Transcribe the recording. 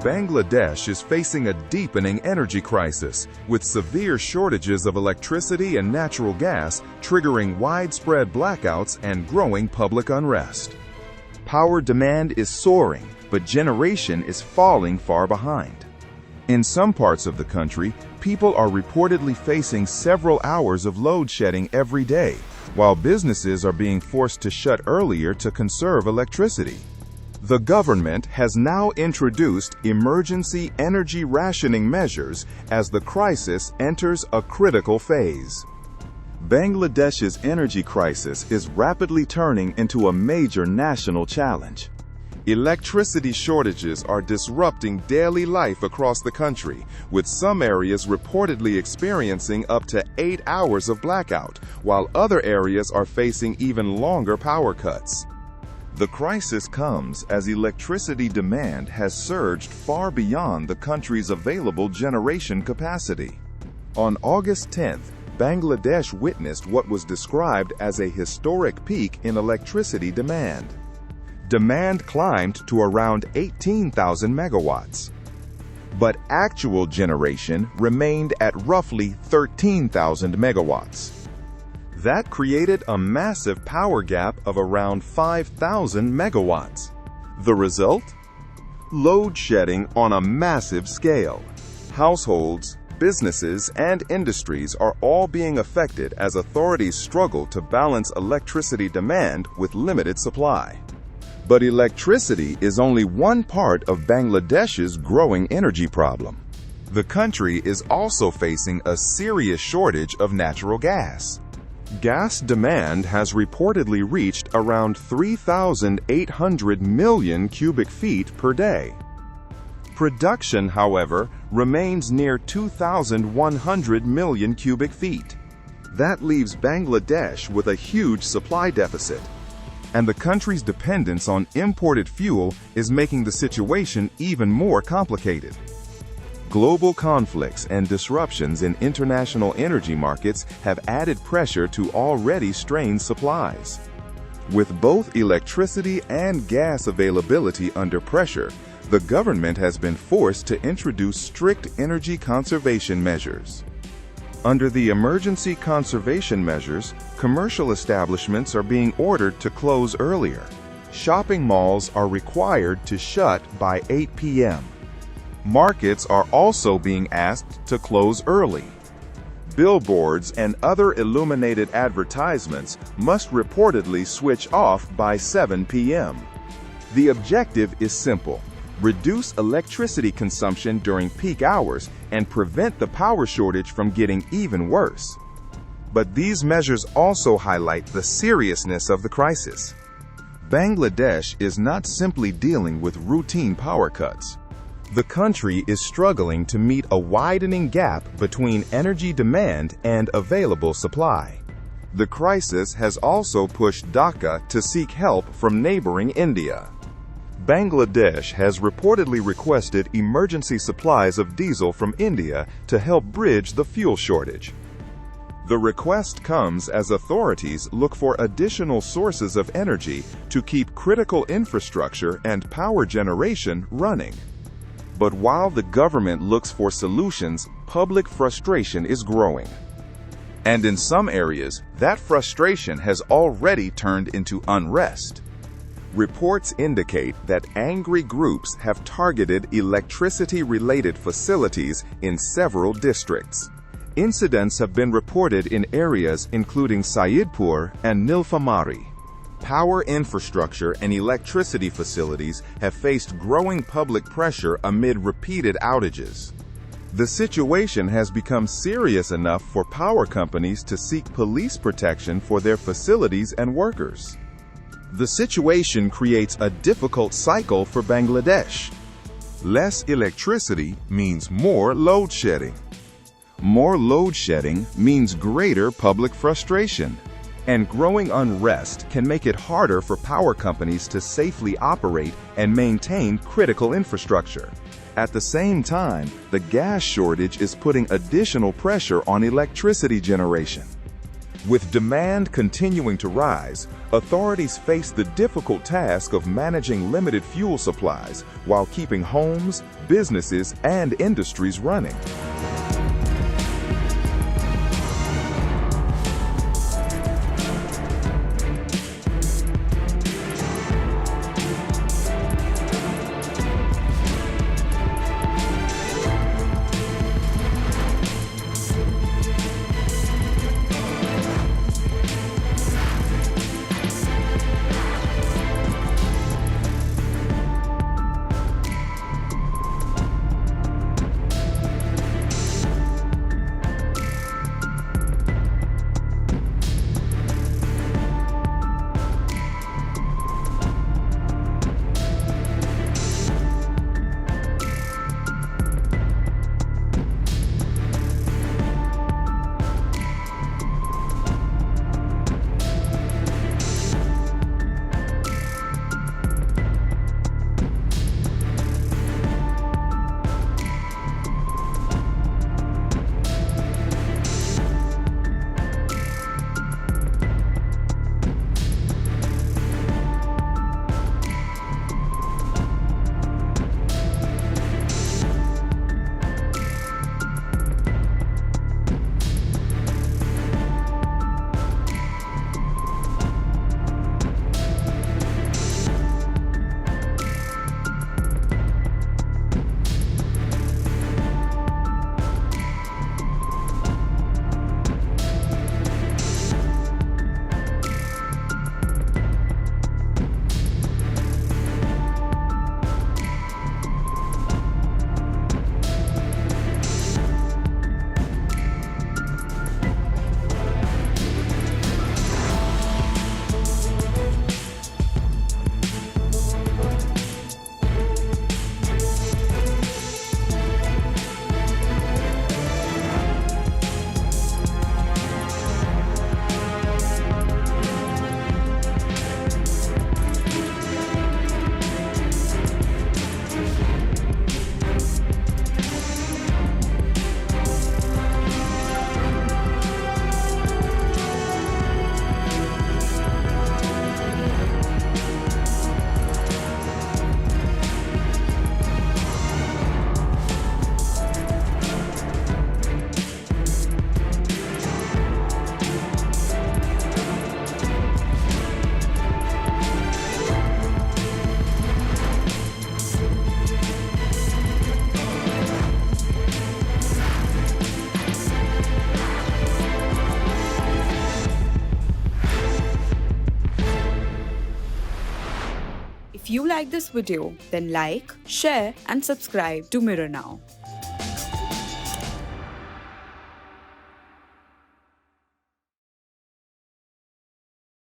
Bangladesh is facing a deepening energy crisis, with severe shortages of electricity and natural gas triggering widespread blackouts and growing public unrest. Power demand is soaring, but generation is falling far behind. In some parts of the country, people are reportedly facing several hours of load shedding every day, while businesses are being forced to shut earlier to conserve electricity. The government has now introduced emergency energy rationing measures as the crisis enters a critical phase. Bangladesh's energy crisis is rapidly turning into a major national challenge. Electricity shortages are disrupting daily life across the country, with some areas reportedly experiencing up to 8 hours of blackout, while other areas are facing even longer power cuts. The crisis comes as electricity demand has surged far beyond the country's available generation capacity. On August 10th, Bangladesh witnessed what was described as a historic peak in electricity demand. Demand climbed to around 18,000 megawatts. But actual generation remained at roughly 13,000 megawatts. That created a massive power gap of around 5,000 megawatts. The result? Load shedding on a massive scale. Households, businesses, and industries are all being affected as authorities struggle to balance electricity demand with limited supply. But electricity is only one part of Bangladesh's growing energy problem. The country is also facing a serious shortage of natural gas. Gas demand has reportedly reached around 3,800 million cubic feet per day. Production, however, remains near 2,100 million cubic feet. That leaves Bangladesh with a huge supply deficit. And the country's dependence on imported fuel is making the situation even more complicated. Global conflicts and disruptions in international energy markets have added pressure to already strained supplies. With both electricity and gas availability under pressure, the government has been forced to introduce strict energy conservation measures. Under the emergency conservation measures, commercial establishments are being ordered to close earlier. Shopping malls are required to shut by 8 p.m. Markets are also being asked to close early. Billboards and other illuminated advertisements must reportedly switch off by 7 p.m. The objective is simple: reduce electricity consumption during peak hours and prevent the power shortage from getting even worse. But these measures also highlight the seriousness of the crisis. Bangladesh is not simply dealing with routine power cuts. The country is struggling to meet a widening gap between energy demand and available supply. The crisis has also pushed Dhaka to seek help from neighboring India. Bangladesh has reportedly requested emergency supplies of diesel from India to help bridge the fuel shortage. The request comes as authorities look for additional sources of energy to keep critical infrastructure and power generation running. But while the government looks for solutions, public frustration is growing. And in some areas, that frustration has already turned into unrest. Reports indicate that angry groups have targeted electricity-related facilities in several districts. Incidents have been reported in areas including Saidpur and Nilphamari. Power infrastructure and electricity facilities have faced growing public pressure amid repeated outages. The situation has become serious enough for power companies to seek police protection for their facilities and workers. The situation creates a difficult cycle for Bangladesh. Less electricity means more load shedding. More load shedding means greater public frustration. And growing unrest can make it harder for power companies to safely operate and maintain critical infrastructure. At the same time, the gas shortage is putting additional pressure on electricity generation. With demand continuing to rise, authorities face the difficult task of managing limited fuel supplies while keeping homes, businesses, and industries running. If you like this video, then like, share and subscribe to Mirror Now.